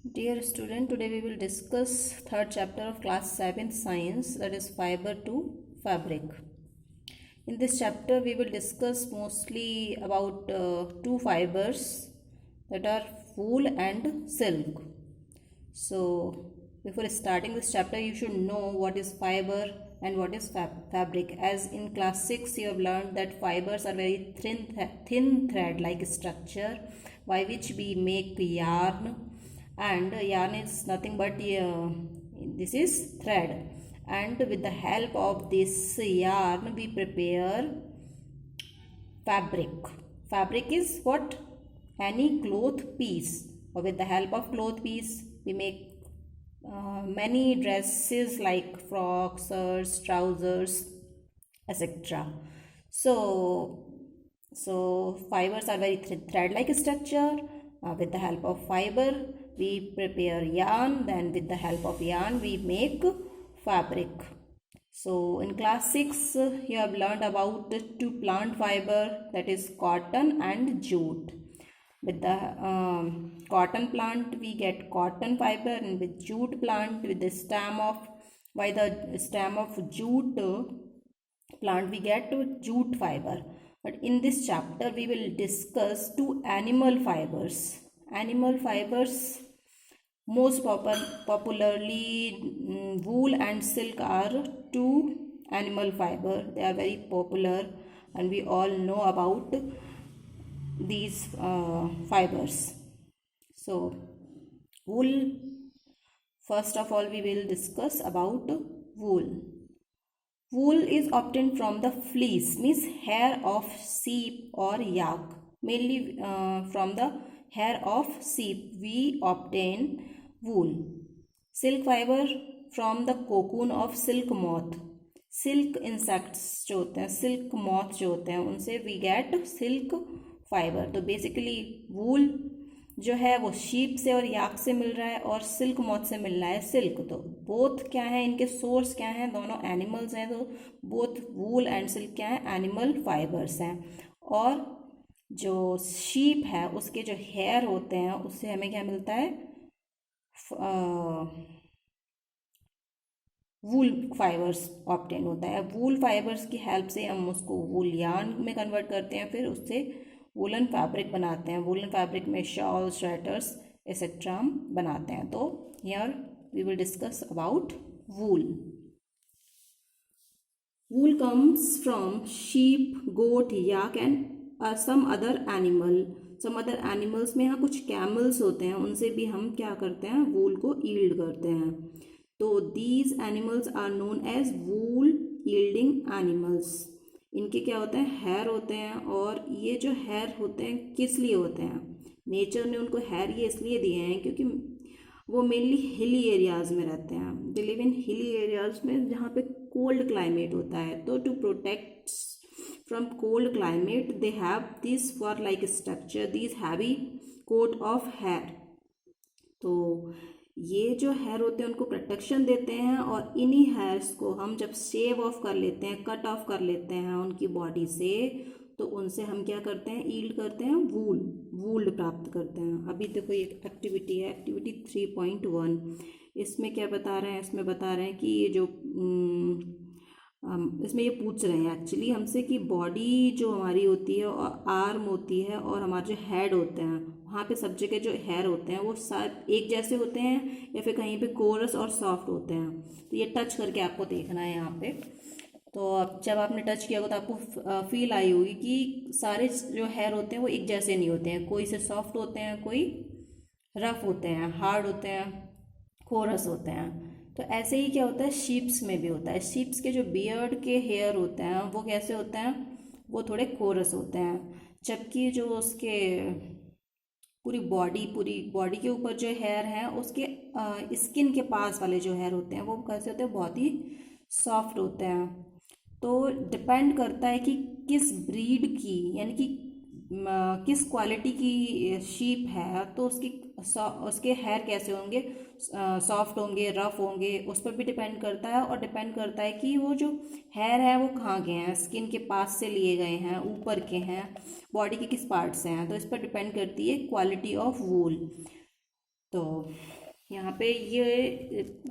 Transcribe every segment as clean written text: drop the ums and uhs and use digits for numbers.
Dear student, today we will discuss third chapter of class 7th science, that is fiber to fabric. In this chapter we will discuss mostly about two fibers, that are wool and silk. So before starting this chapter you should know what is fiber and what is fabric. As in class 6 you have learned that fibers are very thin thread like structure by which we make yarn, and yarn is nothing but this is thread, and with the help of this yarn we prepare fabric. Fabric is what? Any cloth piece, or with the help of cloth piece we make many dresses like frocks, shirts, trousers, etc. So, fibers are very thread-like structure. With the help of fiber, we prepare yarn. Then, with the help of yarn, we make fabric. So, in class 6, you have learned about the two plant fiber, that is cotton and jute. With the cotton plant we get cotton fiber, and with jute plant, with the stem of jute plant we get jute fiber. But in this chapter we will discuss two animal fibers. Animal fibers, most popularly wool and silk are two animal fiber. They are very popular and we all know about these fibers. So wool, first of all we will discuss about wool. Wool is obtained from the fleece, means hair of sheep or yak. Mainly from the hair of sheep we obtain wool. Silk fiber from the cocoon of silk moth. Silk insects जो होते हैं, silk moth जो होते हैं, उनसे we get silk fibre. तो basically वूल जो है वो शीप से और याक से मिल रहा है और सिल्क मॉथ से मिल रहा है सिल्क. तो बोथ क्या है, इनके सोर्स क्या हैं, दोनों एनिमल्स हैं. तो बोथ वूल एंड सिल्क क्या है, एनिमल फाइबर्स हैं. और जो शीप है उसके जो हेयर होते हैं उससे हमें क्या मिलता है, वूल फाइबर्स ऑब्टेन होता है. वूल फाइबर्स की हेल्प से हम उसको वूल यार्न में कन्वर्ट करते हैं, फिर उससे वूलन फैब्रिक बनाते हैं. वूलन फैब्रिक में शॉल, स्वेटर्स एक्सेट्रा हम बनाते हैं. तो here we will discuss about wool. Wool comes from sheep, goat, yak and some other animal. Some other animals में यहाँ कुछ कैमल्स होते हैं, उनसे भी हम क्या करते हैं, वूल को ईल्ड करते हैं. तो these animals are known as wool yielding animals. इनके क्या होते हैं, हेयर होते हैं. और ये जो हेयर होते हैं किस लिए होते हैं, नेचर ने उनको हेयर ये इसलिए दिए हैं क्योंकि वो मेनली हिली एरियाज़ में रहते हैं. They live in hilly areas में जहाँ पे कोल्ड क्लाइमेट होता है. तो to protect from cold climate they have this fur like structure, this heavy coat of hair. तो ये जो हेयर होते हैं उनको प्रोटेक्शन देते हैं. और इन्हीं हेयर्स को हम जब शेव ऑफ कर लेते हैं, कट ऑफ कर लेते हैं उनकी बॉडी से, तो उनसे हम क्या करते हैं, ईल्ड करते हैं वूल प्राप्त करते हैं. अभी देखो ये एक्टिविटी है, एक्टिविटी 3.1. इसमें क्या बता रहे हैं, इसमें बता रहे हैं कि ये जो इसमें ये पूछ रहे हैं एक्चुअली हमसे कि बॉडी जो हमारी होती है और आर्म होती है और हमारे जो हेड होते हैं, वहाँ पे सब जगह जो हेयर होते हैं वो सब एक जैसे होते हैं या फिर कहीं पे कोरस और सॉफ्ट होते हैं. तो ये टच करके आपको देखना है यहाँ पे. तो अब जब आपने टच किया होगा तो आपको फील आई होगी कि सारे जो हेयर होते हैं वो एक जैसे नहीं होते हैं. कोई से सॉफ्ट होते हैं, कोई रफ होते हैं, हार्ड होते हैं, कोरस होते हैं. तो ऐसे ही क्या होता है, शीप्स में भी होता है. शीप्स के जो बियर्ड के हेयर होते हैं वो कैसे होते हैं, वो थोड़े कोरस होते हैं. जबकि जो उसके पूरी बॉडी के ऊपर जो हेयर हैं उसके स्किन के पास वाले जो हेयर होते हैं वो कैसे होते हैं, बहुत ही सॉफ्ट होते हैं. तो डिपेंड करता है कि किस ब्रीड की, यानी कि किस क्वालिटी की शीप है तो उसके हेयर कैसे होंगे, सॉफ्ट होंगे, रफ होंगे, उस पर भी डिपेंड करता है. और डिपेंड करता है कि वो जो हेयर है वो कहाँ के हैं, स्किन के पास से लिए गए हैं, ऊपर के हैं, बॉडी के किस पार्ट से हैं. तो इस पर डिपेंड करती है क्वालिटी ऑफ वूल. तो यहाँ पे ये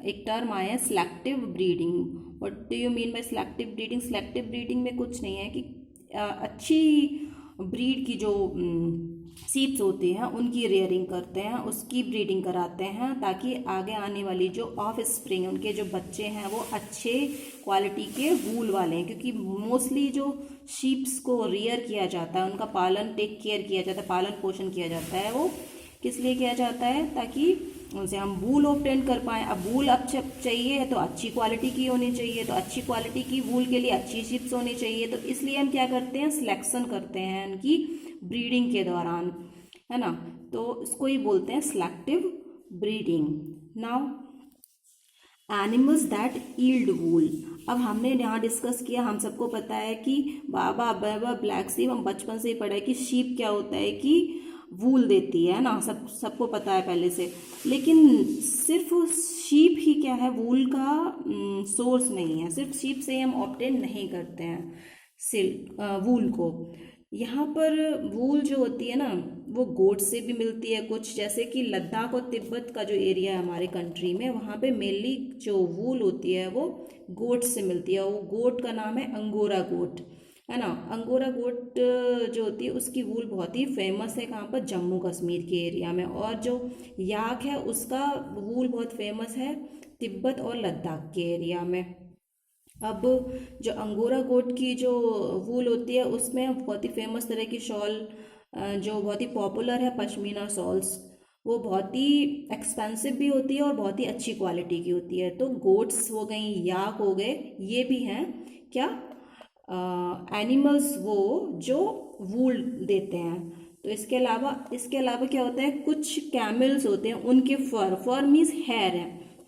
एक टर्म आया है selective breeding. What do you mean by selective breeding? Selective breeding में कुछ नहीं है कि अच्छी ब्रीड की जो सीड्स होती हैं उनकी रेयरिंग करते हैं, उसकी ब्रीडिंग कराते हैं, ताकि आगे आने वाली जो ऑफ स्प्रिंग उनके जो बच्चे हैं वो अच्छे क्वालिटी के वूल वाले हैं। क्योंकि मोस्टली जो शीप्स को रेयर किया जाता है, उनका पालन टेक केयर किया जाता है, पालन पोषण किया जाता है, वो किस लिए किया जाता है? ताकि उनसे हम वूल ऑब्टेन कर पाएँ। अब वूल अच्छा चाहिए तो अच्छी क्वालिटी की होनी चाहिए, तो अच्छी क्वालिटी की वूल के लिए अच्छी शीप्स होनी चाहिए। तो इसलिए हम क्या करते हैं? सिलेक्शन करते हैं उनकी ब्रीडिंग के दौरान, है ना। तो इसको ही बोलते हैं selective breeding. Now animals that yield wool. अब हमने यहाँ डिस्कस किया, हम सबको पता है कि बाबा ब्लैक शीप, हम बचपन से ही पढ़ा है कि शीप क्या होता है कि वूल देती है ना, सबको पता है पहले से। लेकिन सिर्फ शीप ही क्या है, वूल का सोर्स नहीं है। सिर्फ शीप से हम ऑब्टेन नहीं करते हैं सिल्क वूल को। यहाँ पर वूल जो होती है ना, वो गोट से भी मिलती है कुछ, जैसे कि लद्दाख और तिब्बत का जो एरिया है हमारे कंट्री में, वहाँ पे मेनली जो वूल होती है वो गोट से मिलती है। वो गोट का नाम है अंगोरा गोट, है ना। अंगोरा गोट जो होती है उसकी वूल बहुत ही फेमस है, कहाँ पर? जम्मू कश्मीर के एरिया में। और जो याक है उसका वूल बहुत फेमस है तिब्बत और लद्दाख के एरिया में। अब जो अंगोरा गोट की जो वूल होती है उसमें बहुत ही फेमस तरह की शॉल जो बहुत ही पॉपुलर है, पश्मीना शॉल्स, वो बहुत ही एक्सपेंसिव भी होती है और बहुत ही अच्छी क्वालिटी की होती है। तो गोट्स हो गई, याक हो गए, ये भी हैं क्या एनिमल्स वो जो वूल देते हैं। तो इसके अलावा क्या होता है, कुछ कैमल्स होते हैं, उनके फर मीन्स हेयर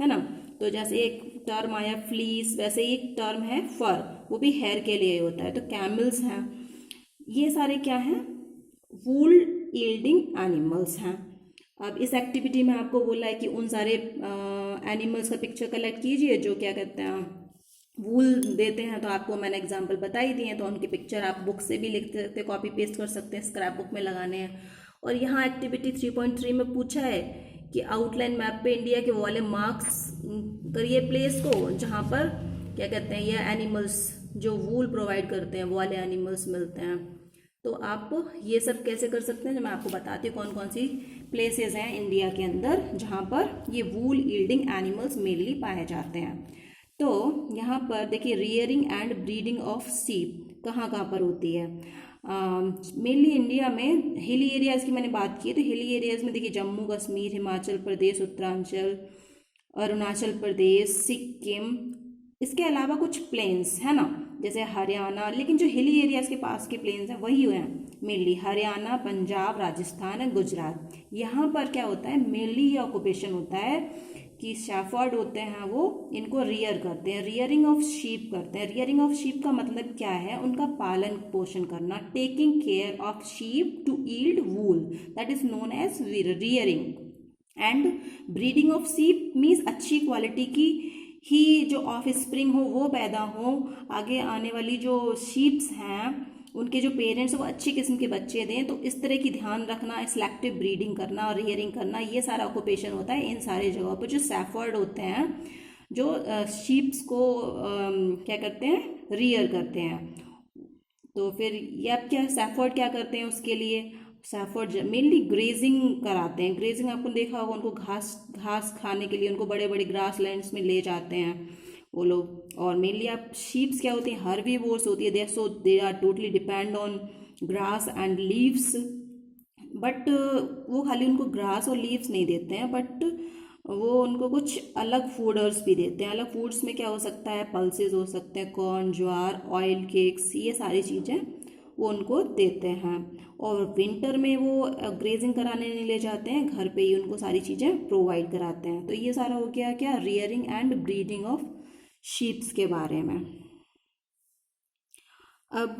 है ना। तो जैसे एक टर्म आया फ्लीस, वैसे ही एक टर्म है फर, वो भी हेयर के लिए होता है। तो कैमल्स हैं, ये सारे क्या हैं? वूल यील्डिंग एनिमल्स हैं। अब इस एक्टिविटी में आपको बोला है कि उन सारे एनिमल्स का पिक्चर कलेक्ट कीजिए जो क्या कहते हैं वूल देते हैं। तो आपको मैंने एग्जांपल बता ही दिए हैं, तो उनके पिक्चर आप बुक से भी लिख सकते हैं, कॉपी पेस्ट कर सकते हैं, स्क्रैप बुक में लगाने हैं। और यहाँ एक्टिविटी 3.3 में पूछा है कि आउटलाइन मैप पे इंडिया के वो वाले मार्क्स करिए प्लेस को जहाँ पर क्या कहते हैं ये एनिमल्स जो वूल प्रोवाइड करते हैं वो वाले एनिमल्स मिलते हैं। तो आप ये सब कैसे कर सकते हैं, जो मैं आपको बताती हूँ कौन कौन सी प्लेसेस हैं इंडिया के अंदर जहाँ पर ये वूल यील्डिंग एनिमल्स मेनली पाए जाते हैं। तो यहाँ पर देखिए रियरिंग एंड ब्रीडिंग ऑफ सीप कहाँ कहाँ पर होती है। मेनली इंडिया में हिली एरियाज़ की मैंने बात की है, तो हिली एरियाज़ में देखिए जम्मू कश्मीर, हिमाचल प्रदेश, उत्तरांचल, अरुणाचल प्रदेश, सिक्किम, इसके अलावा कुछ प्लेन्स है ना, जैसे हरियाणा। लेकिन जो हिली एरियाज़ के पास के प्लेन्स हैं वही हैं मेनली हरियाणा, पंजाब, राजस्थान और गुजरात। यहाँ पर क्या होता है, मेनली ये ऑक्यूपेशन होता है कि शेफर्ड होते हैं वो इनको रियर करते हैं, रियरिंग ऑफ शीप करते हैं। रियरिंग ऑफ शीप का मतलब क्या है, उनका पालन पोषण करना, taking care of sheep to yield wool, that is known as rearing. And breeding of sheep means अच्छी क्वालिटी की ही जो ऑफ स्प्रिंग हो वो पैदा हो, आगे आने वाली जो शीप्स हैं उनके जो पेरेंट्स वो अच्छी किस्म के बच्चे दें। तो इस तरह की ध्यान रखना, सिलेक्टिव ब्रीडिंग करना और रियरिंग करना, ये सारा ऑक्यूपेशन होता है इन सारी जगहों पर। जो सैफर्ड होते हैं जो शीप्स को क्या करते हैं, रियर करते हैं। तो फिर ये अब क्या सैफर्ड क्या करते हैं उसके लिए, सैफर्ड मेनली ग्रेजिंग कराते हैं। ग्रेजिंग आपको देखा होगा, उनको घास खाने के लिए उनको बड़े बड़े ग्रास लैंड्स में ले जाते हैं वो लोग। और मेनली आप शीप्स क्या होती हैं, हर्बीवोर्स होती है, they are totally depend on grass and leaves. But वो खाली उनको ग्रास और लीव्स नहीं देते हैं, बट वो उनको कुछ अलग फूडर्स भी देते हैं। अलग फूड्स में क्या हो सकता है, पल्सेस हो सकते हैं, कॉर्न, ज्वार, ऑयल केक्स, ये सारी चीज़ें वो उनको देते हैं। और विंटर में वो ग्रेजिंग कराने नहीं ले जाते हैं, घर पे ही उनको सारी चीज़ें प्रोवाइड कराते हैं। तो ये सारा हो गया क्या, rearing and breeding of sheeps के बारे में। अब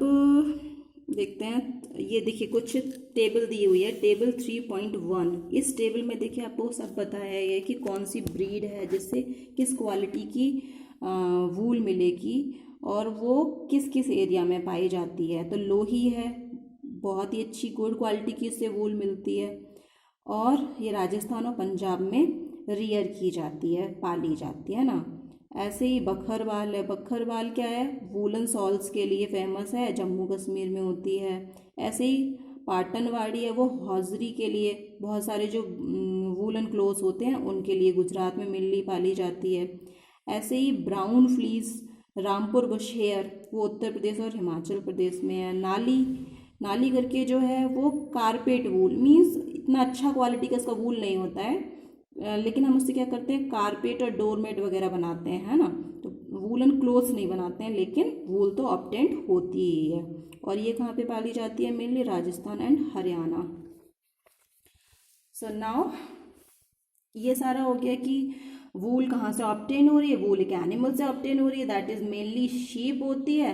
देखते हैं, ये देखिए कुछ टेबल दी हुई है, टेबल 3.1। इस टेबल में देखिए आपको सब बताया है कि कौन सी ब्रीड है जिससे किस क्वालिटी की वूल मिलेगी और वो किस किस एरिया में पाई जाती है। तो लोही है, बहुत ही अच्छी गुड क्वालिटी की इससे वूल मिलती है। और ये राजस्थान और पंजाब में रियर की जाती है, पाली जाती है ना। ऐसे ही बकरवाल है, बकरवाल क्या है, वूलन सॉल्स के लिए फेमस है, जम्मू कश्मीर में होती है। ऐसे ही पाटनवाड़ी है, वो हौजरी के लिए, बहुत सारे जो वूलन क्लोथ्स होते हैं उनके लिए गुजरात में मिलनी पाली जाती है। ऐसे ही ब्राउन फ्लीस, रामपुर बुशेयर, वो उत्तर प्रदेश और हिमाचल प्रदेश में है। नाली, नाली करके जो है वो कारपेट वूल, मीन्स इतना अच्छा क्वालिटी का इसका वूल नहीं होता है, लेकिन हम उससे क्या करते हैं, कारपेट और डोरमेट वगैरह बनाते हैं, है ना। तो वूलन क्लोथ्स नहीं बनाते हैं, लेकिन वूल तो ऑब्टेंड होती ही है। और ये कहाँ पे पाली जाती है, mainly Rajasthan and Haryana. So now ये सारा हो गया कि वूल कहाँ से ऑब्टेन हो रही है, वूल एक एनिमल से ऑब्टेन हो रही है, दैट इज मेनली शीप होती है।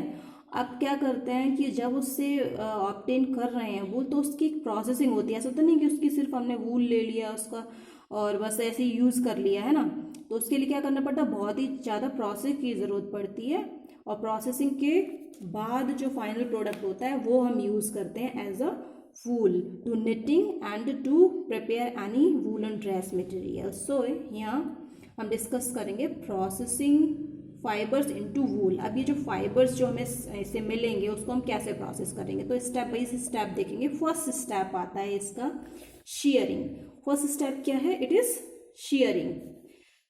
अब क्या करते हैं कि जब उससे ऑब्टेन कर रहे हैं वूल, तो उसकी एक प्रोसेसिंग होती है। ऐसा तो नहीं कि उसकी सिर्फ हमने वूल ले लिया उसका और बस ऐसे ही यूज़ कर लिया, है ना। तो उसके लिए क्या करना पड़ता है, बहुत ही ज़्यादा प्रोसेस की ज़रूरत पड़ती है। और प्रोसेसिंग के बाद जो फाइनल प्रोडक्ट होता है वो हम यूज़ करते हैं as a wool to knitting and to prepare any woollen dress material. So यहाँ हम डिस्कस करेंगे प्रोसेसिंग फाइबर्स इनटू वूल। अब ये जो फाइबर्स जो हमें इससे मिलेंगे उसको हम कैसे प्रोसेस करेंगे, तो स्टेप बाई स्टेप देखेंगे। फर्स्ट स्टेप आता है इसका shearing। फर्स्ट स्टेप क्या है, इट इज shearing।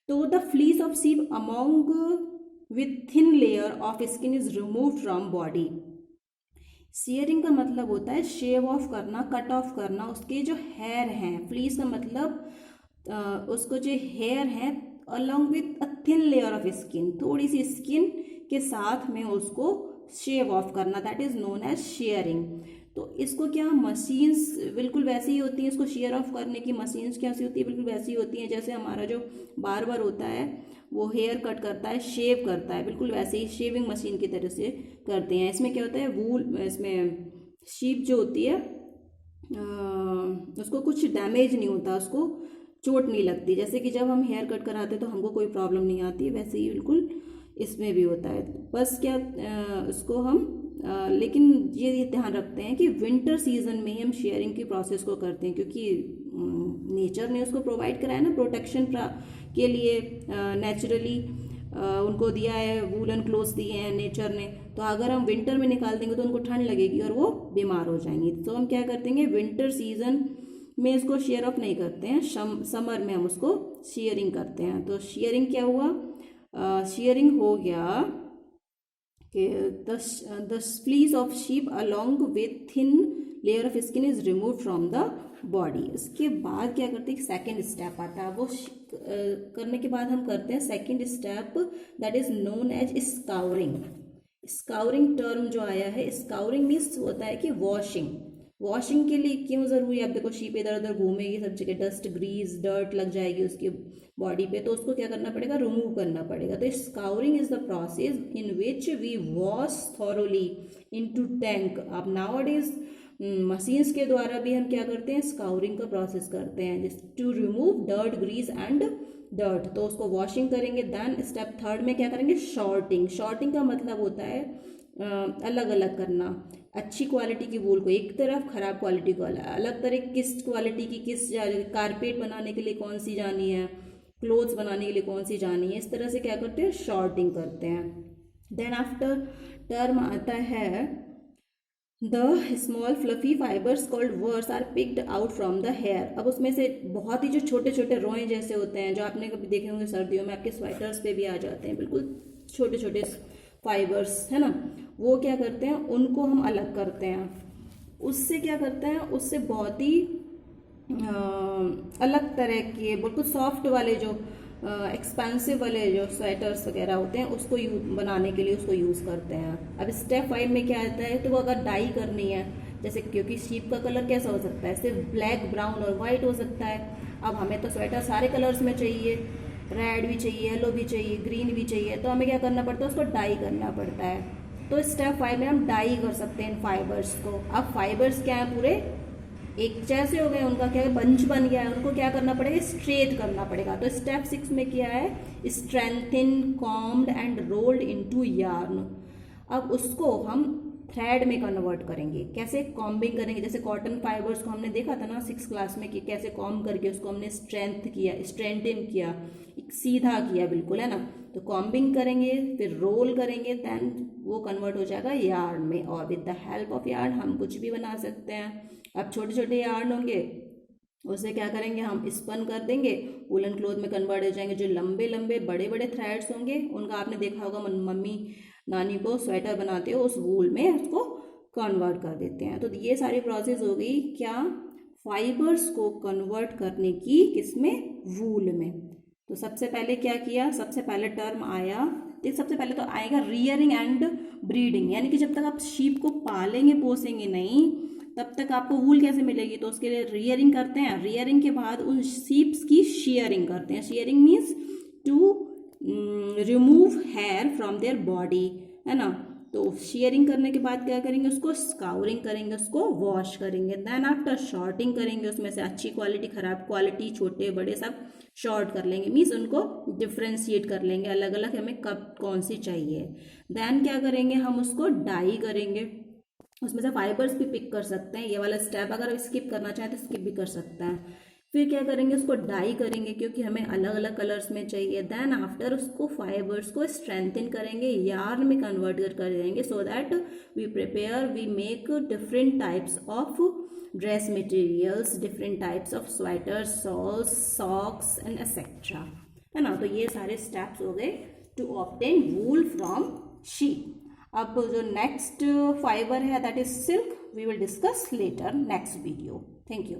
तो the fleece of sheep among with thin layer of skin is removed from body। shearing का मतलब होता है शेव ऑफ करना, कट ऑफ करना उसके जो हेयर हैं। फ्लीस का मतलब उसको जो हेयर हैं along with a thin layer of skin, थोड़ी सी स्किन के साथ में उसको शेव ऑफ करना, that is known as shearing. तो इसको क्या मशीन्स बिल्कुल वैसी ही होती हैं, इसको शेयर ऑफ करने की मशीन्स कैसी होती है, बिल्कुल वैसी होती हैं जैसे हमारा जो बार्बर होता है वो हेयर कट करता है, शेव करता है, बिल्कुल वैसे ही शेविंग मशीन की तरह से करते हैं। इसमें क्या होता है, वूल, इसमें शीप जो होती है उसको कुछ डैमेज नहीं होता, उसको चोट नहीं लगती। जैसे कि जब हम हेयर कट कराते तो हमको कोई प्रॉब्लम नहीं आती, वैसे ही बिल्कुल इसमें भी होता है। बस क्या उसको हम लेकिन ये ध्यान रखते हैं कि विंटर सीजन में ही हम शेयरिंग की प्रोसेस को करते हैं, क्योंकि नेचर ने उसको प्रोवाइड कराया ना प्रोटेक्शन के लिए, नेचुरली उनको दिया है, वूलन क्लोथ्स दिए हैं नेचर ने। तो अगर हम विंटर में निकाल देंगे तो उनको ठंड लगेगी और वो बीमार हो जाएंगी। तो हम क्या करते हैं, विंटर सीजन में इसको शेयर ऑफ नहीं करते हैं, समर में हम उसको शेयरिंग करते हैं। तो शेयरिंग क्या हुआ, शेयरिंग हो गया कि the fleece of sheep along with thin layer of skin is remove from the body. इसके बाद क्या करते हैं, सेकेंड स्टेप आता है। वो करने के बाद हम करते हैं second step, that is known as scouring. Scouring term जो आया है, स्काउरिंग मीन्स होता है कि वॉशिंग। वॉशिंग के लिए क्यों ज़रूरी है, आप देखो शीप इधर उधर घूमेगी, सब जगह डस्ट, ग्रीस, डर्ट लग जाएगी उसकी बॉडी पे, तो उसको क्या करना पड़ेगा, रिमूव करना पड़ेगा। तो scouring is the process in which we wash thoroughly into tank. अब नाउअडेज मशीन्स के द्वारा भी हम क्या करते हैं, स्काउरिंग का प्रोसेस करते हैं, जिस to remove dirt, grease and dirt. तो उसको वॉशिंग करेंगे। देन स्टेप थर्ड में क्या करेंगे, शॉर्टिंग। शॉर्टिंग का मतलब होता है अलग अलग करना, अच्छी क्वालिटी की वूल को एक तरफ, खराब क्वालिटी को अलग तरह। किस क्वालिटी की किस, कारपेट बनाने के लिए कौन सी जानी है, क्लोथ्स बनाने के लिए कौन सी जानी है, इस तरह से क्या करते हैं, शॉर्टिंग करते हैं। देन आफ्टर टर्म आता है the small fluffy fibres called burrs are picked out from the hair. अब उसमें से बहुत ही जो छोटे छोटे रोए जैसे होते हैं, जो आपने कभी देखे होंगे सर्दियों में आपके स्वेटर्स पे भी आ जाते हैं, बिल्कुल छोटे छोटे फाइबर्स, है ना, वो क्या करते हैं, उनको हम अलग करते हैं। उससे क्या करते हैं, उससे बहुत ही अलग तरह के बिल्कुल सॉफ्ट वाले जो एक्सपेंसिव वाले जो स्वेटर्स वगैरह होते हैं उसको बनाने के लिए उसको यूज़ करते हैं। अब स्टेप 5 में क्या आता है, तो वो अगर डाई करनी है, जैसे क्योंकि शीप का कलर कैसा हो सकता है, सिर्फ ब्लैक, ब्राउन और वाइट हो सकता है। अब हमें तो स्वेटर सारे कलर्स में चाहिए, रेड भी चाहिए, येलो भी चाहिए, ग्रीन भी चाहिए, तो हमें क्या करना पड़ता है, उसको डाई करना पड़ता है। तो स्टेप 5 में हम डाई कर सकते हैं इन फाइबर्स को। अब फाइबर्स क्या है, पूरे एक जैसे हो गए, उनका क्या है, बंच बन गया है, उनको क्या करना पड़ेगा, स्ट्रेट करना पड़ेगा। तो स्टेप 6 में क्या है, strengthen, combed and rolled into yarn. अब उसको हम थ्रेड में कन्वर्ट करेंगे। कैसे? कॉम्बिंग करेंगे। जैसे कॉटन फाइबर्स को हमने देखा था ना 6th क्लास में कि कैसे कॉम्ब करके उसको हमने स्ट्रेंथन किया, एक सीधा किया बिल्कुल, है ना। तो कॉम्बिंग करेंगे, फिर रोल करेंगे, देन वो कन्वर्ट हो जाएगा यार्न में। और with the help of yarn हम कुछ भी बना सकते हैं। अब छोटे छोटे यार्न होंगे, उसे क्या करेंगे, हम स्पन कर देंगे, वुलन क्लोथ में कन्वर्ट हो जाएंगे। जो लंबे लंबे बड़े बड़े थ्रेड्स होंगे, उनका आपने देखा होगा मम्मी नानी को स्वेटर बनाते हो, उस वूल में उसको कन्वर्ट कर देते हैं। तो ये सारी प्रोसेस हो गई क्या, फाइबर्स को कन्वर्ट करने की, किसमें, वूल में। तो सबसे पहले क्या किया, सबसे पहले टर्म आया, देख सबसे पहले तो आएगा रियरिंग एंड ब्रीडिंग, यानी कि जब तक आप शीप को पालेंगे पोसेंगे नहीं तब तक आपको वूल कैसे मिलेगी। तो उसके लिए रियरिंग करते हैं, रियरिंग के बाद उन शीप्स की शेयरिंग करते हैं। Shearing means to remove hair from their body, है ना। तो शेयरिंग करने के बाद क्या करेंगे, उसको स्काउरिंग करेंगे, उसको वॉश करेंगे, देन आफ्टर शॉर्टिंग करेंगे, उसमें से अच्छी क्वालिटी खराब क्वालिटी छोटे बड़े सब शॉर्ट कर लेंगे, मीन्स उनको डिफ्रेंशिएट कर लेंगे, अलग अलग हमें कब कौन सी चाहिए। देन क्या करेंगे, हम उसको डाई करेंगे, उसमें से फाइबर्स भी पिक कर सकते हैं। ये वाला स्टेप अगर स्किप करना चाहें तो स्किप भी कर सकते हैं। फिर क्या करेंगे, उसको डाई करेंगे क्योंकि हमें अलग अलग कलर्स में चाहिए। देन आफ्टर उसको फाइबर्स को स्ट्रेंथन करेंगे, यार्न में कन्वर्ट कर देंगे, so that we make different types of dress materials, different types of sweaters, shawls, socks and etcetera, है ना। तो ये सारे स्टेप्स हो गए to obtain wool from sheep. अब जो नेक्स्ट फाइबर है that is silk, we will discuss later next video. Thank you.